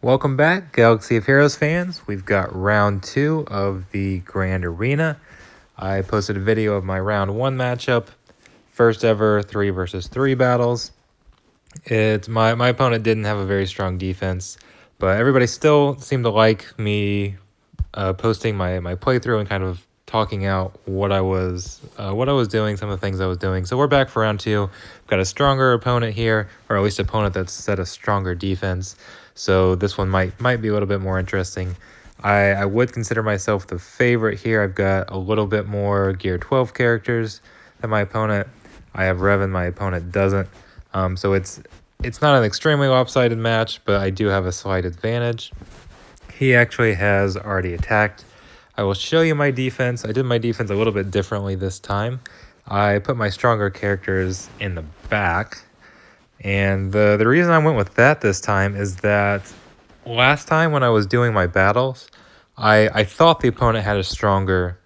Welcome back, Galaxy of Heroes fans. We've got round 2 of the Grand Arena. I posted a video of my round 1 matchup, first ever 3 versus 3 battles. My opponent didn't have a very strong defense, but everybody still seemed to like me posting my playthrough and kind of talking out what I was doing, some of the things I was doing. So we're back for round 2. We've got a stronger opponent here, or at least an opponent that's set a stronger defense. So this one might be a little bit more interesting. I would consider myself the favorite here. I've got a little bit more Gear 12 characters than my opponent. I have Revan, my opponent doesn't. So it's not an extremely lopsided match, but I do have a slight advantage. He actually has already attacked. I will show you my defense. I did my defense a little bit differently this time. I put my stronger characters in the back. And the reason I went with that this time is that last time when I was doing my battles, I thought the opponent had a stronger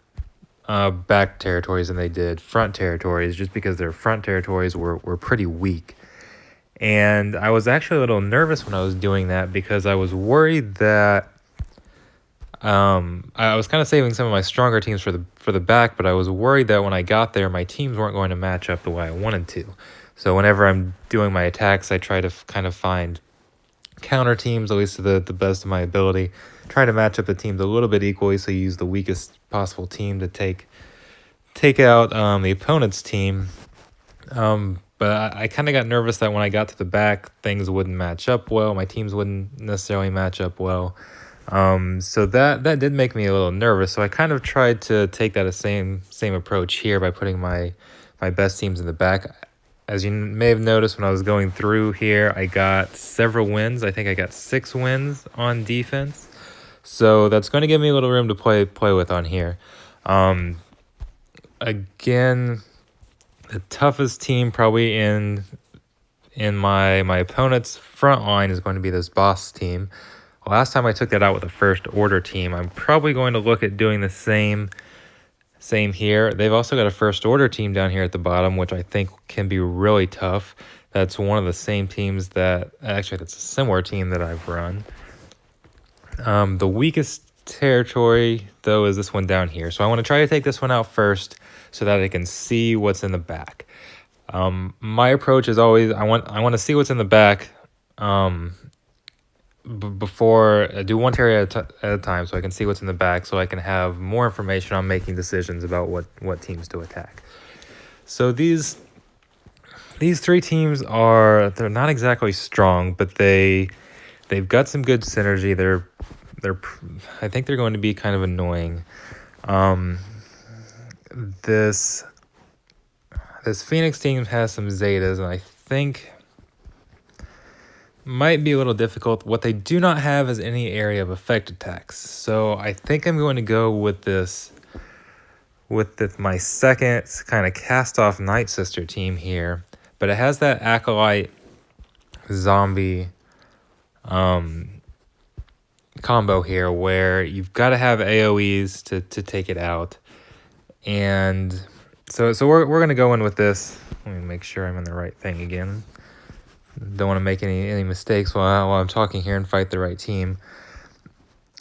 back territories than they did front territories, just because their front territories were pretty weak. And I was actually a little nervous when I was doing that because I was worried that I was kind of saving some of my stronger teams for the back, but I was worried that when I got there, my teams weren't going to match up the way I wanted to. So whenever I'm doing my attacks, I try to kind of find counter teams, at least to the best of my ability. Try to match up the teams a little bit equally, so you use the weakest possible team to take out the opponent's team. But I kind of got nervous that when I got to the back, things wouldn't match up well. My teams wouldn't necessarily match up well. So that did make me a little nervous. So I kind of tried to take that same approach here by putting my best teams in the back. As you may have noticed when I was going through here, I got several wins. I think I got 6 wins on defense. So that's going to give me a little room to play with on here. Again, the toughest team probably in my opponent's front line is going to be this boss team. Last time I took that out with a first order team. I'm probably going to look at doing the same here. They've also got a first order team down here at the bottom, which I think can be really tough. That's one of the same teams that's a similar team that I've run. The weakest territory, though, is this one down here. So I want to try to take this one out first so that I can see what's in the back. My approach is always I want to see what's in the back before I do one area at a time, so I can see what's in the back, so I can have more information on making decisions about what teams to attack. So these 3 teams they're not exactly strong, but they've got some good synergy. I think they're going to be kind of annoying. This Phoenix team has some Zetas, and I think might be a little difficult. What they do not have is any area of effect attacks. So I think I'm going to go with my second kind of cast-off Night Sister team here. But it has that Acolyte zombie combo here where you've got to have AoEs to take it out. And so we're going to go in with this. Let me make sure I'm in the right thing again. Don't want to make any mistakes while I'm talking here and fight the right team.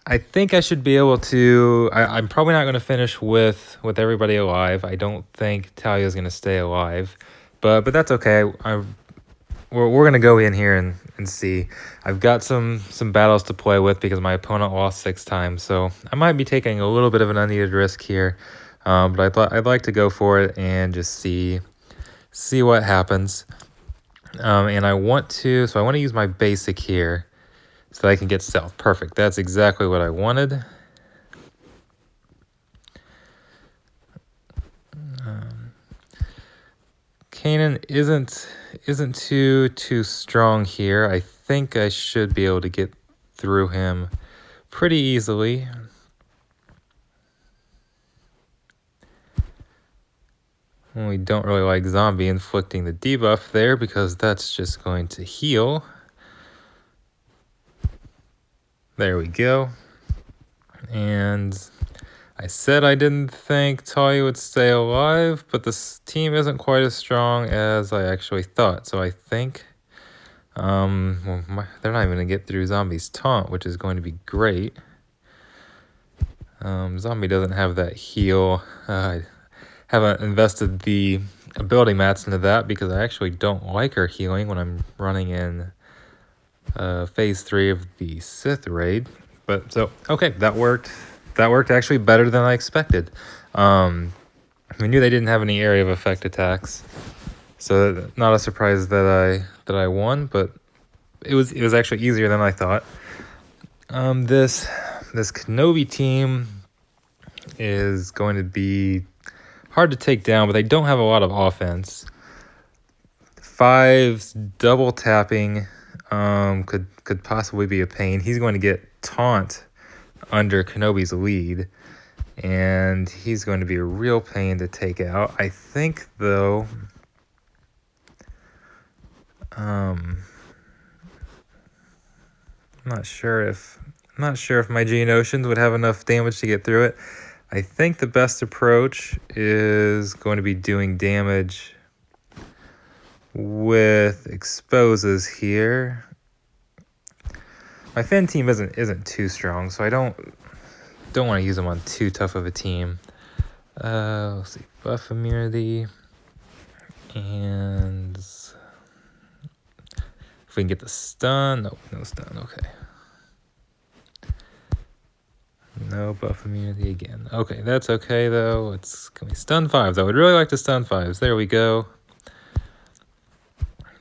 I think I should be able to. I'm probably not going to finish with everybody alive. I don't think Talia's going to stay alive, but that's okay. We're going to go in here and see. I've got some battles to play with because my opponent lost 6 times, so I might be taking a little bit of an unneeded risk here. But I'd like to go for it and just see what happens. And I want to use my basic here so that I can get stealth. Perfect. That's exactly what I wanted. Kanan isn't too strong here. I think I should be able to get through him pretty easily. We don't really like Zombie inflicting the debuff there because that's just going to heal. There we go. And I said I didn't think Talia would stay alive, but this team isn't quite as strong as I actually thought. So I think Well, they're not even going to get through Zombie's taunt, which is going to be great. Zombie doesn't have that heal. I haven't invested the ability mats into that because I actually don't like her healing when I'm running in phase 3 of the Sith raid. But so, okay, that worked. That worked actually better than I expected. We knew they didn't have any area of effect attacks, so not a surprise that I won. But it was actually easier than I thought. This Kenobi team is going to be hard to take down, but they don't have a lot of offense. Fives double tapping could possibly be a pain. He's going to get taunt under Kenobi's lead, and he's going to be a real pain to take out. I think though, I'm not sure if my Geonosians would have enough damage to get through it. I think the best approach is going to be doing damage with exposes here. My Finn team isn't too strong, so I don't want to use them on too tough of a team. Let's see, buff immunity, and if we can get the stun. Nope, no stun. Okay. No buff immunity again. Okay, that's okay though. Can we stun Fives? I would really like to stun Fives. There we go.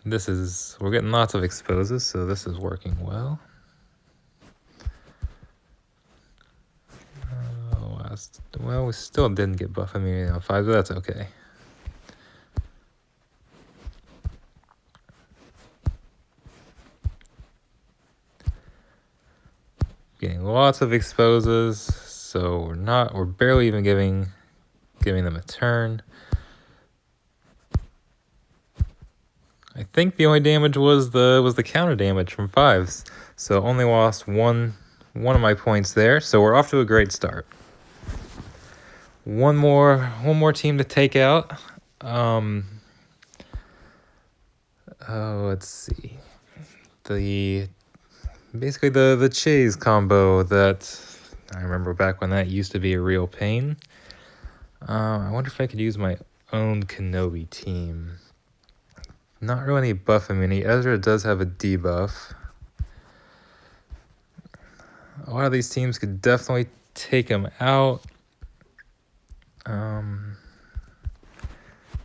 We're getting lots of exposes, so this is working well. Well, we still didn't get buff immunity on Fives, but that's okay. Getting lots of exposes, so we're barely even giving them a turn. I think the only damage was the counter damage from Fives, so only lost one of my points there. So we're off to a great start. One more team to take out. Let's see. Basically the Chase combo that I remember back when that used to be a real pain. I wonder if I could use my own Kenobi team. Not really any buff immunity. Ezra does have a debuff. A lot of these teams could definitely take him out.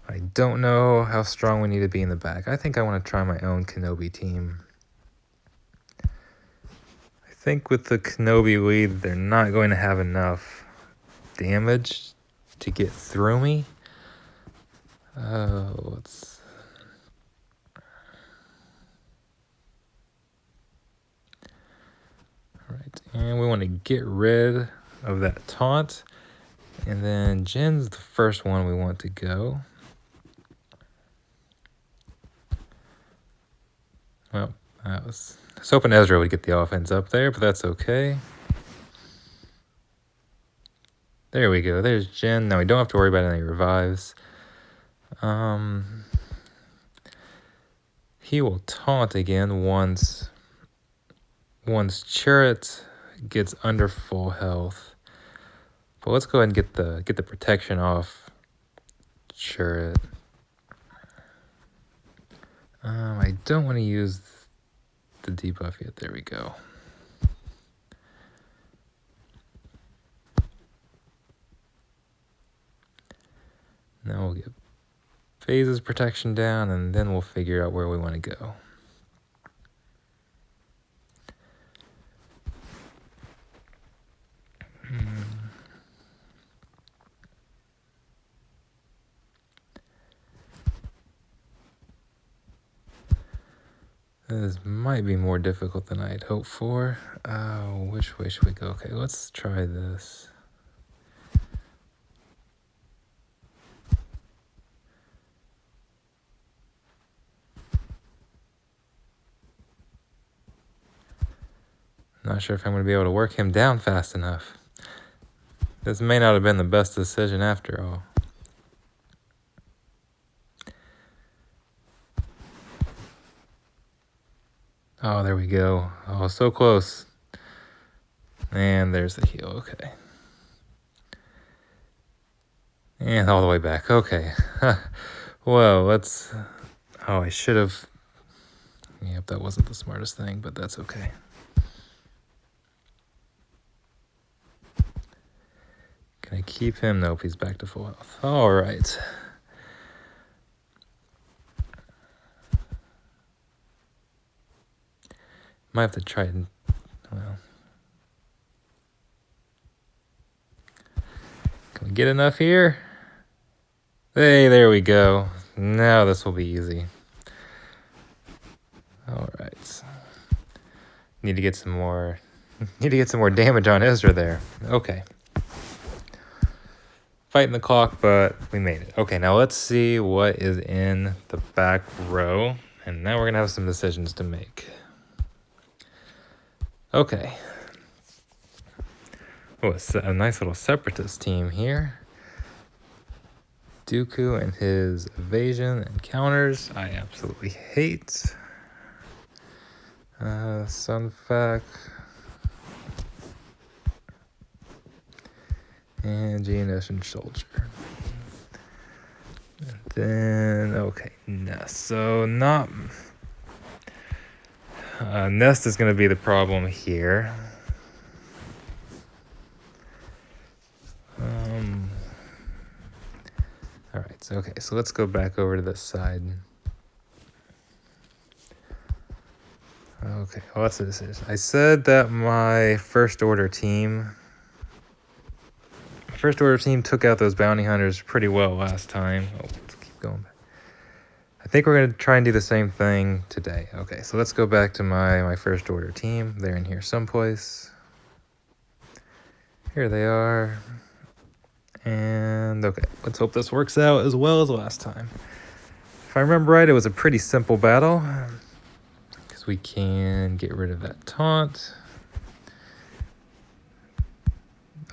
I don't know how strong we need to be in the back. I think I want to try my own Kenobi team. I think with the Kenobi lead, they're not going to have enough damage to get through me. Let's... Alright, and we want to get rid of that taunt. And then Jin's the first one we want to go. Well, I was hoping Ezra would get the offense up there, but that's okay. There we go. There's Jin. Now we don't have to worry about any revives. He will taunt again once Chirrut gets under full health. But let's go ahead and get the protection off Chirrut. I don't want to use the debuff yet. There we go. Now we'll get phases protection down, and then we'll figure out where we want to go. This might be more difficult than I had hoped for. Which way should we go? Okay, let's try this. Not sure if I'm going to be able to work him down fast enough. This may not have been the best decision after all. Oh, there we go. Oh, so close. And there's the heal. Okay. And all the way back. Okay. Well, let's... Oh, I should have... Yep, that wasn't the smartest thing, but that's okay. Can I keep him? Nope, he's back to full health. All right. Might have to try and... Well... Can we get enough here? Hey, there we go. Now this will be easy. All right. Need to get some more... Need to get some more damage on Ezra there. Okay. Fighting the clock, but we made it. Okay, now let's see what is in the back row. And now we're going to have some decisions to make. Okay. Oh, it's a nice little separatist team here. Dooku and his evasion and counters. I absolutely hate. Sunfac. And Geonosian Soldier. And then, okay, Nest. So not... Nest is going to be the problem here. All right, so okay, so let's go back over to this side. Okay, well, what's this? I said that my First Order team took out those bounty hunters pretty well last time. Oh, let's keep going back. I think we're going to try and do the same thing today. Okay, so let's go back to my First Order team. They're in here someplace. Here they are. And okay, let's hope this works out as well as last time. If I remember right, it was a pretty simple battle. Because we can get rid of that taunt.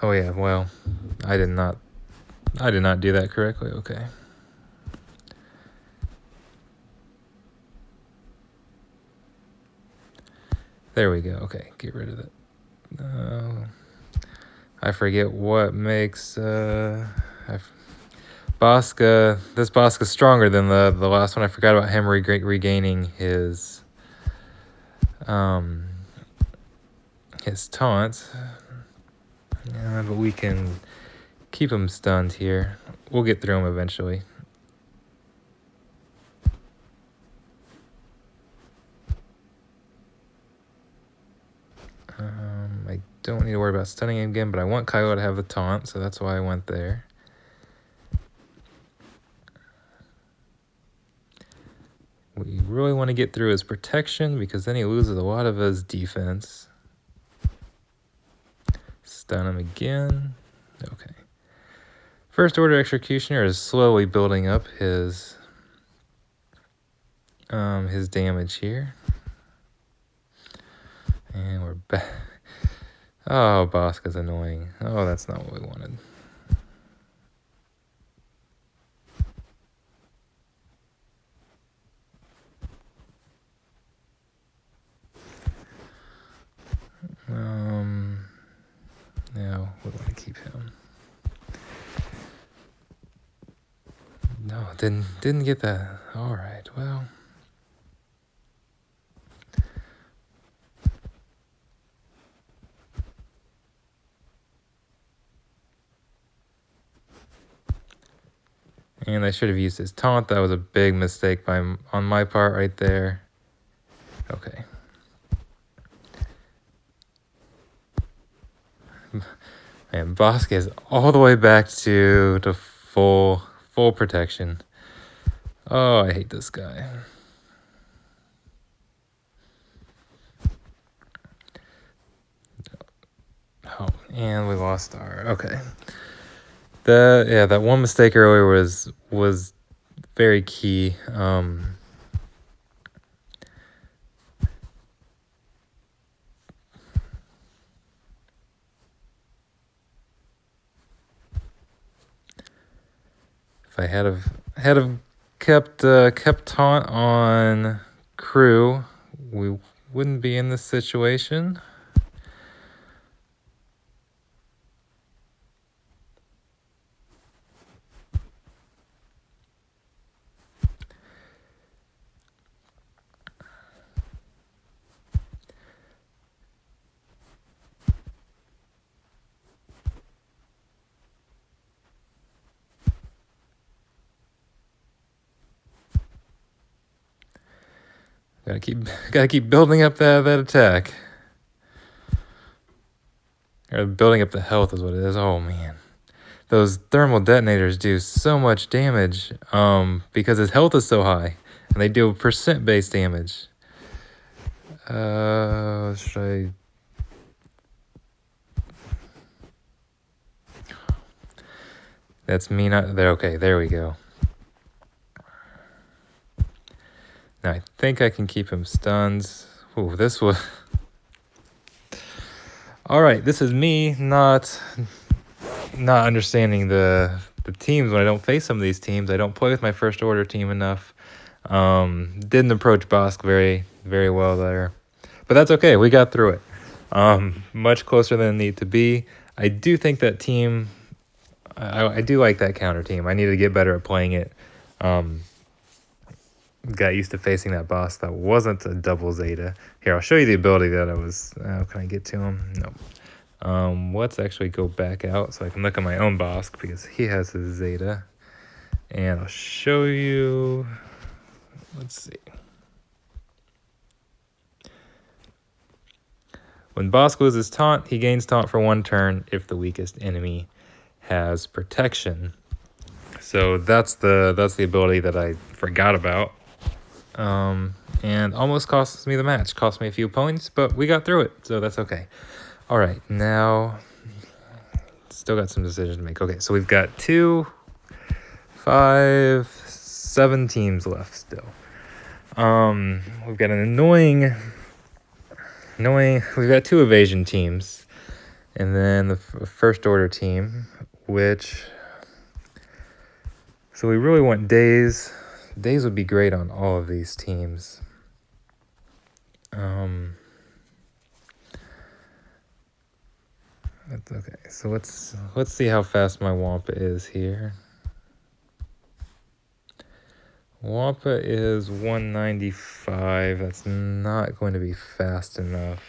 Oh yeah, well, I did not do that correctly. Okay. There we go. Okay, get rid of it. I forget what makes Bosca. This Bosca's stronger than the last one. I forgot about him regaining his taunt. Yeah, but we can keep him stunned here. We'll get through him eventually. I don't need to worry about stunning him again, but I want Kylo to have the taunt, so that's why I went there. We really want to get through his protection, because then he loses a lot of his defense. Stun him again. Okay. First Order Executioner is slowly building up his damage here. And we're back. Oh, Bosca's annoying. Oh, that's not what we wanted. No, we want to keep him. No, didn't get that. All right, well. And I should have used his taunt. That was a big mistake on my part right there. Okay. And Bosca is all the way back to full protection. Oh, I hate this guy. Oh, and we lost our... Okay. That one mistake earlier was very key. If I had kept taunt on crew, we wouldn't be in this situation. Gotta keep building up that attack. Or building up the health is what it is. Oh man. Those thermal detonators do so much damage because his health is so high. And they do percent-based damage. Should I... That's me not... There, okay, there we go. Now I think I can keep him stunned. Ooh, this was... Alright, this is me not understanding the teams when I don't face some of these teams. I don't play with my first order team enough. Didn't approach Bosk very, very well there. But that's okay, we got through it. Much closer than it need to be. I do think that team... I do like that counter team. I need to get better at playing it. Got used to facing that boss that wasn't a double Zeta. Here, I'll show you the ability that I was... can I get to him? No. Let's actually go back out so I can look at my own boss because he has his Zeta. And I'll show you... Let's see. When Bosk loses taunt, he gains taunt for 1 turn if the weakest enemy has protection. So that's the ability that I forgot about. And almost cost me the match. Cost me a few points, but we got through it, so that's okay. All right, now still got some decisions to make. Okay, so we've got 2, 5, 7 teams left still. We've got an annoying. We've got 2 evasion teams, and then the first order team, which. So we really want days. Days would be great on all of these teams. That's okay. So let's see how fast my Wampa is here. Wampa is 195. That's not going to be fast enough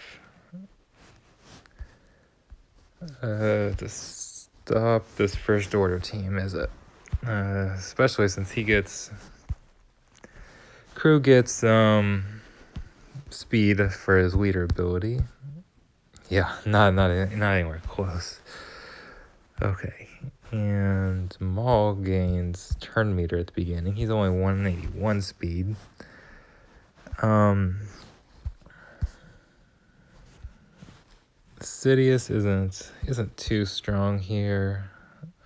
to stop this first order team, is it? Especially since Crew gets speed for his leader ability. Yeah, not anywhere close. Okay, and Maul gains turn meter at the beginning. He's only 181 speed. Sidious isn't too strong here.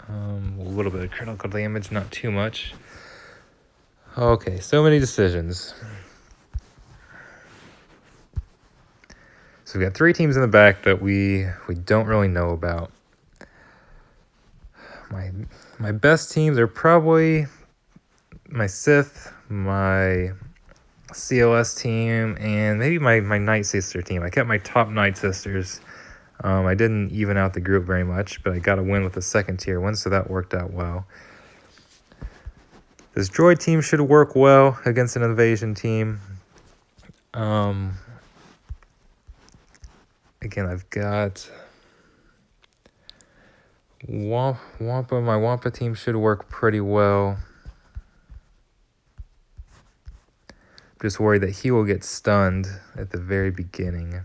A little bit of critical damage, not too much. Okay, so many decisions. So we've got 3 teams in the back that we don't really know about. My best teams are probably my Sith, my CLS team, and maybe my Night Sister team. I kept my top Night Sisters. I didn't even out the group very much, but I got a win with the 2nd tier one, so that worked out well. This droid team should work well against an invasion team. Again, I've got Wampa. My Wampa team should work pretty well. Just worried that he will get stunned at the very beginning.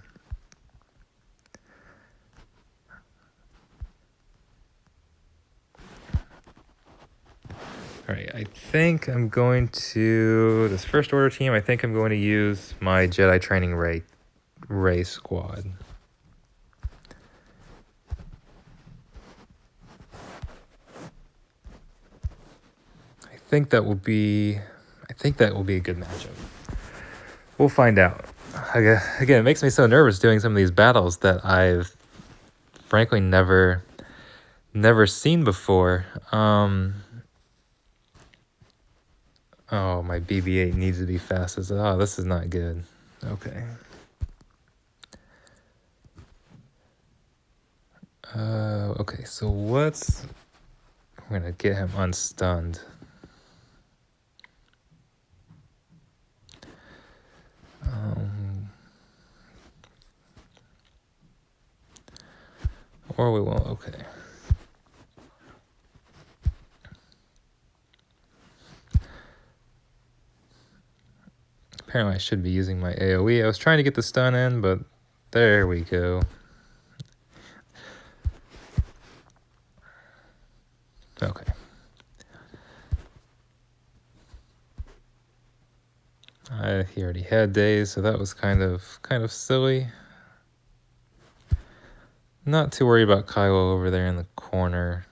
All right, I think I'm going to, this first order team, I think I'm going to use my Jedi Training Ray squad. I think that will be a good matchup. We'll find out. Again, it makes me so nervous doing some of these battles that I've frankly never seen before. Oh, my BB-8 needs to be fast as... Oh, this is not good. Okay. Okay, so what's... We're gonna get him unstunned. Or we won't, okay. Apparently I should be using my AoE. I was trying to get the stun in, but there we go. Okay. He already had days, so that was kind of silly. Not too worried about Kylo over there in the corner.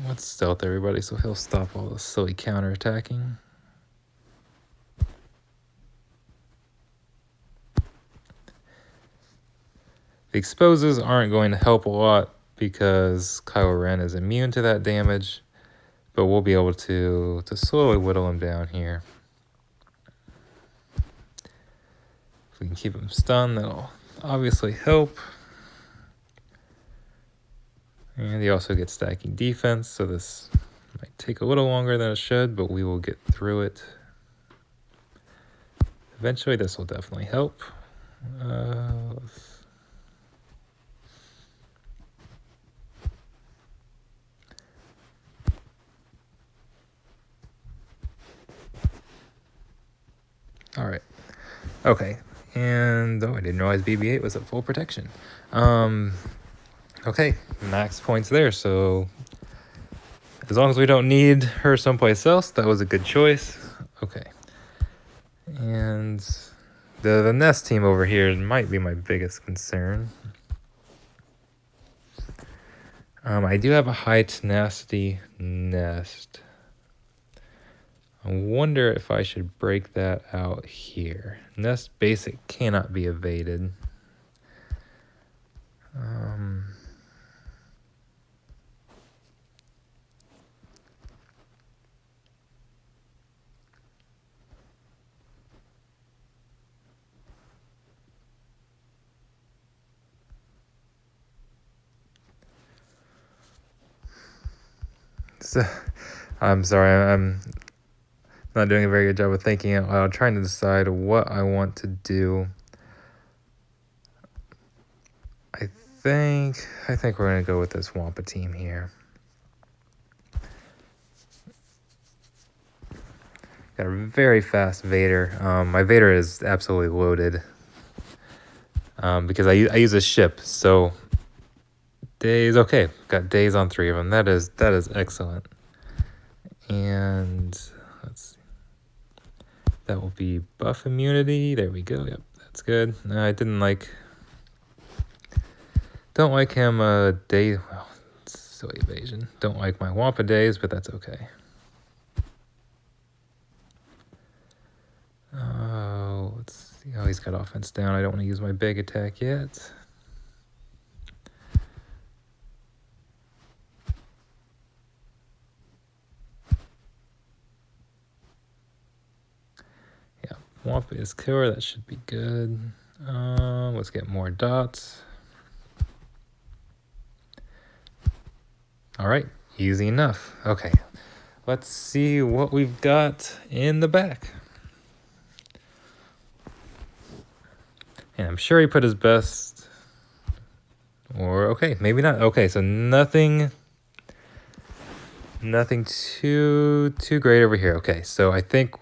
Let's stealth everybody so he'll stop all the silly counterattacking. The exposes aren't going to help a lot because Kylo Ren is immune to that damage, but we'll be able to slowly whittle him down here. If we can keep him stunned, that'll obviously help. And he also gets stacking defense, so this might take a little longer than it should, but we will get through it. Eventually, this will definitely help. All right. Okay. And, oh, I didn't realize BB-8 was at full protection. Okay, max points there, so as long as we don't need her someplace else, that was a good choice. Okay. And the nest team over here might be my biggest concern. I do have a high tenacity nest. I wonder if I should break that out here. Nest basic cannot be evaded. So, I'm sorry, I'm not doing a very good job of thinking out loud, trying to decide what I want to do. I think we're gonna go with this Wampa team here. Got a very fast Vader. My Vader is absolutely loaded because I use a ship. So days, okay, got days on 3 of them. That is excellent. And let's see, that will be buff immunity. There we go. Yep, that's good. I don't like him day. Well, it's silly evasion. Don't like my Wampa days, but that's okay. Let's see how he's got offense down. I don't want to use my big attack yet. Yeah, Wampa is killer. That should be good. Let's get more dots. All right, easy enough. Okay, let's see what we've got in the back. And I'm sure he put his best, or okay, maybe not. Okay, so nothing too great over here. Okay, so I think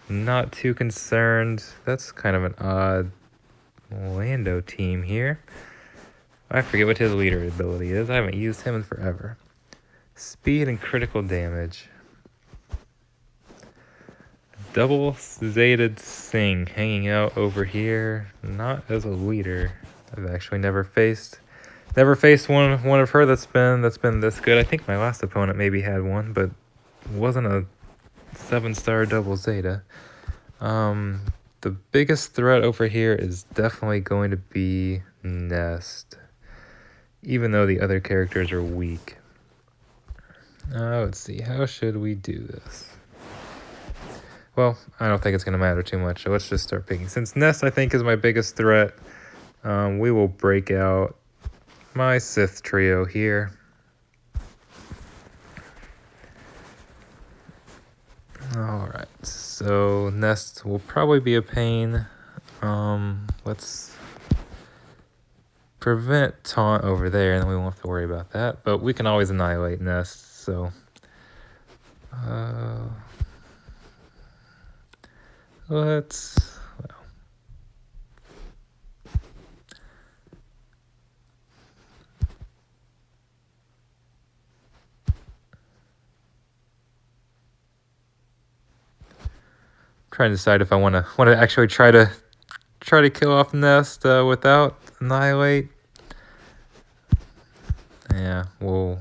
not too concerned. That's kind of an odd Lando team here. I forget what his leader ability is. I haven't used him in forever. Speed and critical damage. Double Zated Sing hanging out over here. Not as a leader. I've actually never faced one of her that's been this good. I think my last opponent maybe had one, but wasn't a 7-star double Zeta. The biggest threat over here is definitely going to be Nest, even though the other characters are weak. Let's see, how should we do this? Well, I don't think it's going to matter too much, so let's just start picking. Since Nest, I think, is my biggest threat, We will break out my Sith trio here. Alright, so Nest will probably be a pain. Let's prevent Taunt over there, and then we won't have to worry about that. But we can always annihilate Nest, so... let's... well... trying to decide if I want to actually try to kill off Nest without annihilate. Yeah, we'll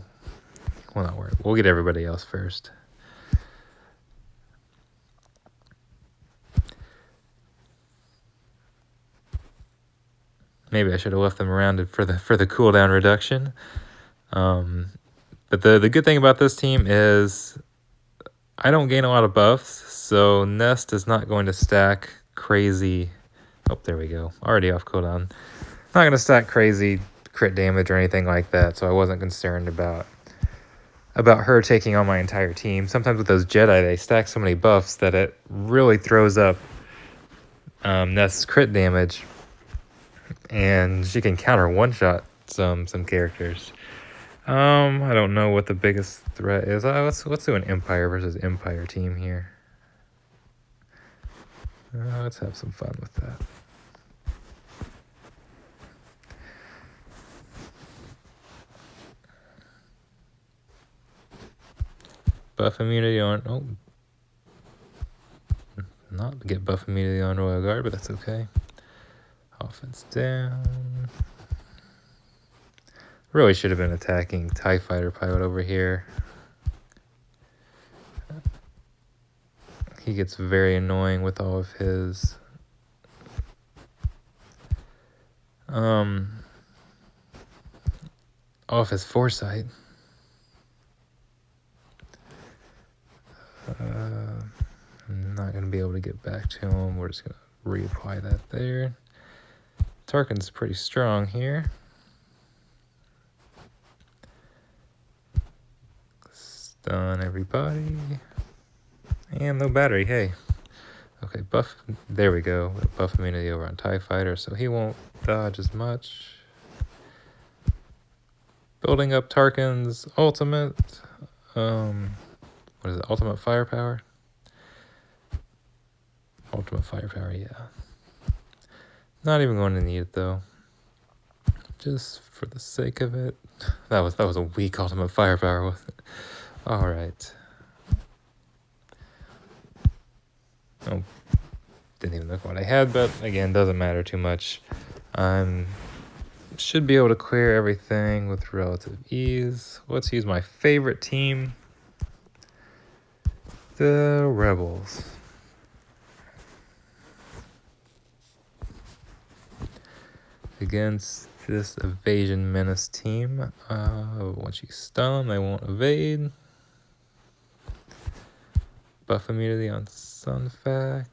not worry. We'll get everybody else first. Maybe I should have left them around for the cooldown reduction. But the good thing about this team is I don't gain a lot of buffs, so Nest is not going to stack crazy... oh, there we go. Already off cooldown. Not going to stack crazy crit damage or anything like that, so I wasn't concerned about her taking on my entire team. Sometimes with those Jedi, they stack so many buffs that it really throws up Nest's crit damage, and she can counter one-shot some characters. I don't know what the biggest threat is. Let's do an Empire versus Empire team here. Let's have some fun with that. Buff immunity on... oh. Not get buff immunity on Royal Guard, but that's okay. Offense down. Really should have been attacking TIE Fighter pilot over here. He gets very annoying with all of his... all of his foresight. I'm not going to be able to get back to him. We're just going to reapply that there. Tarkin's pretty strong here. Stun everybody. And no battery, hey. Okay, buff. There we go. Buff immunity over on TIE Fighter, so he won't dodge as much. Building up Tarkin's ultimate. What is it? Ultimate firepower? Ultimate firepower, yeah. Not even going to need it though. Just for the sake of it. That was a weak ultimate firepower, wasn't it? Alright. Oh, didn't even look what I had, but again, doesn't matter too much. Should be able to clear everything with relative ease. Let's use my favorite team. The Rebels. Against this Evasion Menace team. Once you stun them, they won't evade. Buff immunity on Sunfac.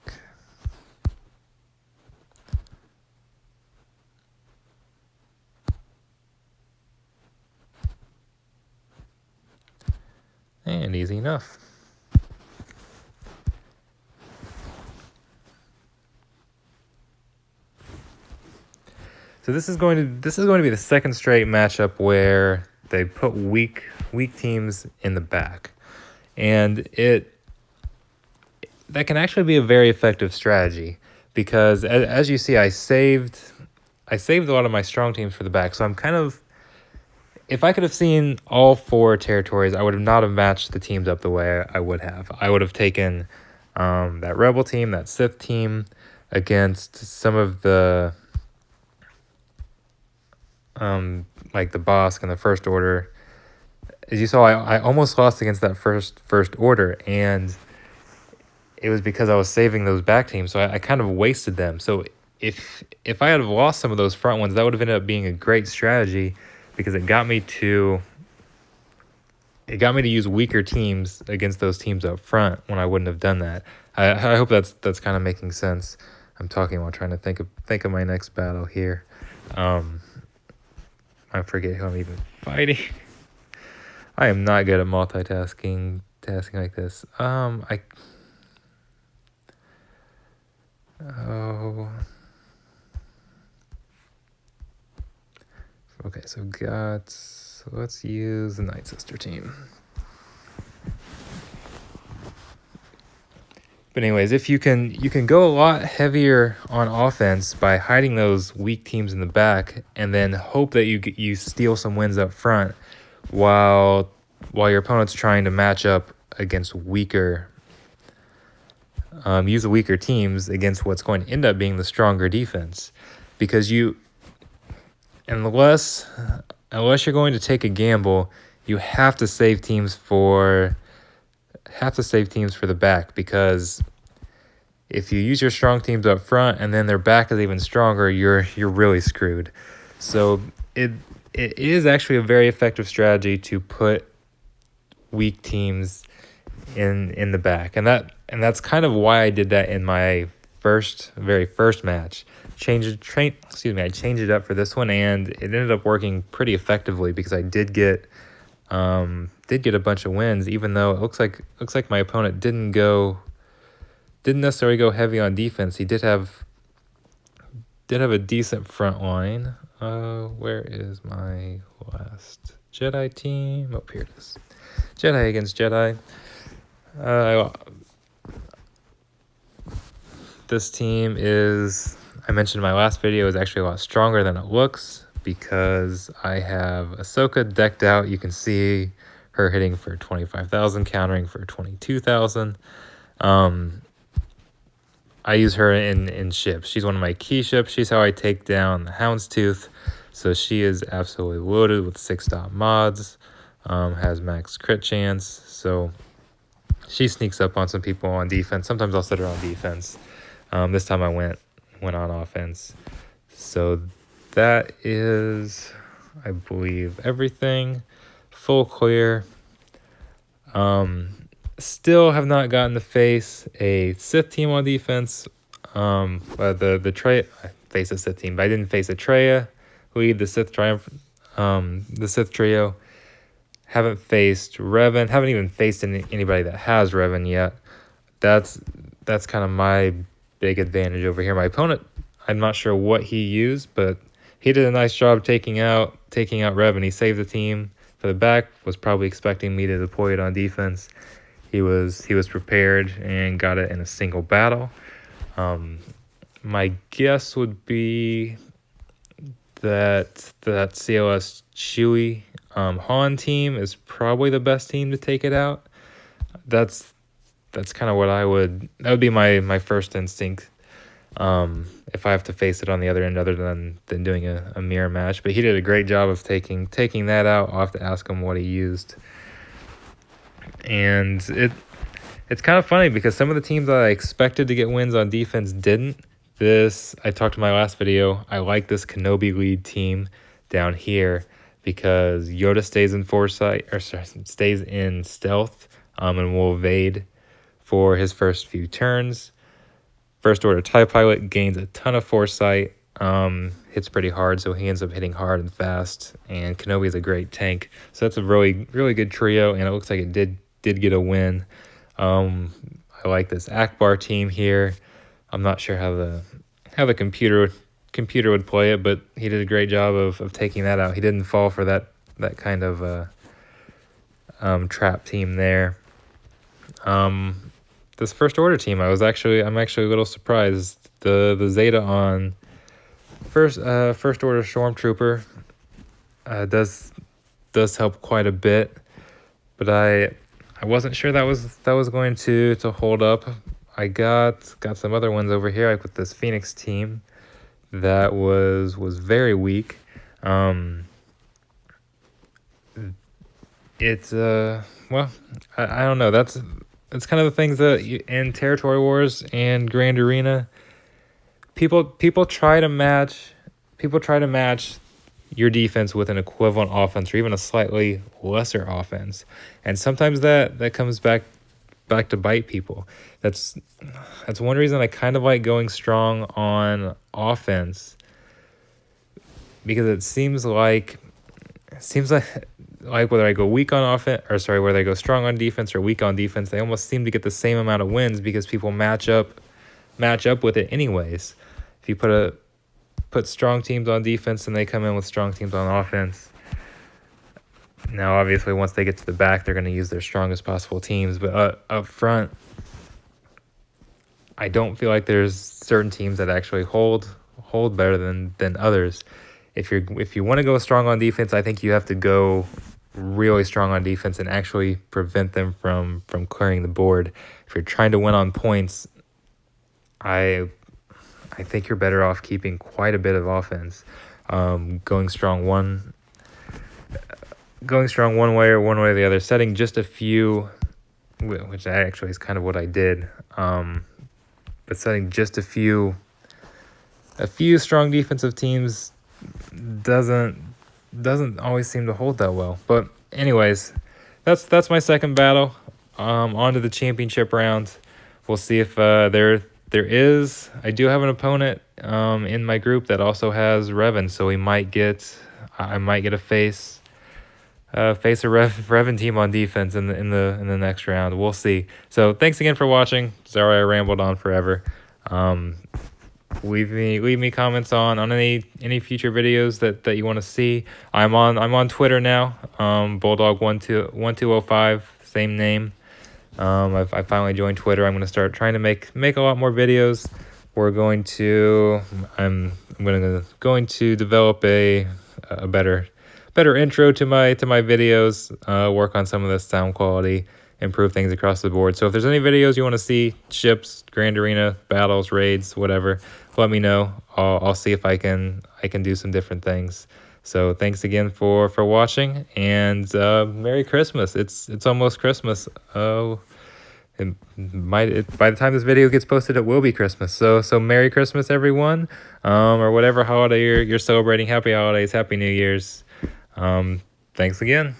And easy enough. So this is going to be the second straight matchup where they put weak teams in the back, and that can actually be a very effective strategy because as you see, I saved a lot of my strong teams for the back. So I'm kind of, if I could have seen all four territories, I would have not have matched the teams up the way I would have. I would have taken that Rebel team, that Sith team against some of the like the Bosk and the First Order. As you saw, I almost lost against that first Order, and it was because I was saving those back teams, so I kind of wasted them. So if I had lost some of those front ones, that would have ended up being a great strategy because it got me to use weaker teams against those teams up front when I wouldn't have done that. I hope that's kind of making sense. I'm talking while trying to think of my next battle here. I forget who I'm even fighting. I am not good at tasking like this. Okay, so let's use the Night Sister team. But anyways, if you can go a lot heavier on offense by hiding those weak teams in the back, and then hope that you steal some wins up front, while your opponent's trying to match up against weaker, use the weaker teams against what's going to end up being the stronger defense, because unless you're going to take a gamble, you have to save teams for the back, because if you use your strong teams up front and then their back is even stronger, you're really screwed. So it is actually a very effective strategy to put weak teams in the back, and that's kind of why I did that in my very first match. I changed it up for this one, and it ended up working pretty effectively, because I did get a bunch of wins, even though it looks like my opponent didn't necessarily go heavy on defense. He did have a decent front line. Where is my last Jedi team? Oh, here it is. Jedi against Jedi. This team is, I mentioned in my last video, is actually a lot stronger than it looks, because I have Ahsoka decked out. You can see her hitting for 25,000, countering for 22,000. I use her in ships. She's one of my key ships. She's how I take down the Houndstooth. So she is absolutely loaded with 6-dot mods. Has max crit chance. So she sneaks up on some people on defense. Sometimes I'll set her on defense. This time I went on offense. So that is, I believe, everything. Full clear. Still have not gotten to face a Sith team on defense. I faced a Sith team, but I didn't face a Traya lead the Sith trio. Haven't faced Revan. Haven't even faced anybody that has Revan yet. That's kind of my big advantage over here. My opponent, I'm not sure what he used, but he did a nice job taking out Revan. He saved the team for the back. Was probably expecting me to deploy it on defense. He was prepared and got it in a single battle. My guess would be that CLS Chewie Han team is probably the best team to take it out. That's kind of what that would be my first instinct if I have to face it on the other end, other than doing a mirror match. But he did a great job of taking that out. I'll have to ask him what he used. And it's kind of funny, because some of the teams that I expected to get wins on defense didn't. I talked in my last video, I like this Kenobi lead team down here, because Yoda stays in stealth, and will evade for his first few turns. First Order TIE Pilot gains a ton of foresight, hits pretty hard, so he ends up hitting hard and fast, and Kenobi is a great tank. So that's a really, really good trio, and it looks like it did get a win. I like this Akbar team here. I'm not sure how the computer would play it, but he did a great job of taking that out. He didn't fall for that kind of trap team there. This First Order team, I'm actually a little surprised. The Zeta on First Order Stormtrooper does help quite a bit, but I wasn't sure that was going to hold up. I got some other ones over here, like with this Phoenix team that was very weak. It's well, I don't know. That's kind of the things that in Territory Wars and Grand Arena, people try to match your defense with an equivalent offense, or even a slightly lesser offense, and sometimes that comes back bite people. That's one reason I kind of like going strong on offense, because it seems like whether I go weak on offense, or sorry, whether I go strong on defense or weak on defense, they almost seem to get the same amount of wins because people match up with it anyways. If you put strong teams on defense and they come in with strong teams on offense. Now, obviously, once they get to the back, they're going to use their strongest possible teams. But up front, I don't feel like there's certain teams that actually hold better than others. If you want to go strong on defense, I think you have to go really strong on defense and actually prevent them from clearing the board. If you're trying to win on points, I think you're better off keeping quite a bit of offense, going strong one way or the other, setting just a few, which actually is kind of what I did, but setting just a few strong defensive teams doesn't always seem to hold that well. But anyways, that's my second battle. On to the championship round. We'll see if there is. I do have an opponent in my group that also has Revan, so I might get a face a Revan team on defense in the next round. We'll see. So thanks again for watching. Sorry I rambled on forever. Leave me comments on any future videos that you want to see. I'm on Twitter now. Bulldog1205, same name. I finally joined Twitter. I'm going to start trying to make a lot more videos. I'm going to develop a better intro to my videos, work on some of the sound quality, improve things across the board. So if there's any videos you want to see, ships, Grand Arena, battles, raids, whatever, let me know. I'll see if I can do some different things. So thanks again for watching, and Merry Christmas. It's almost Christmas. By the time this video gets posted, it will be Christmas. So Merry Christmas, everyone, or whatever holiday you're celebrating. Happy holidays, Happy New Year's. Thanks again.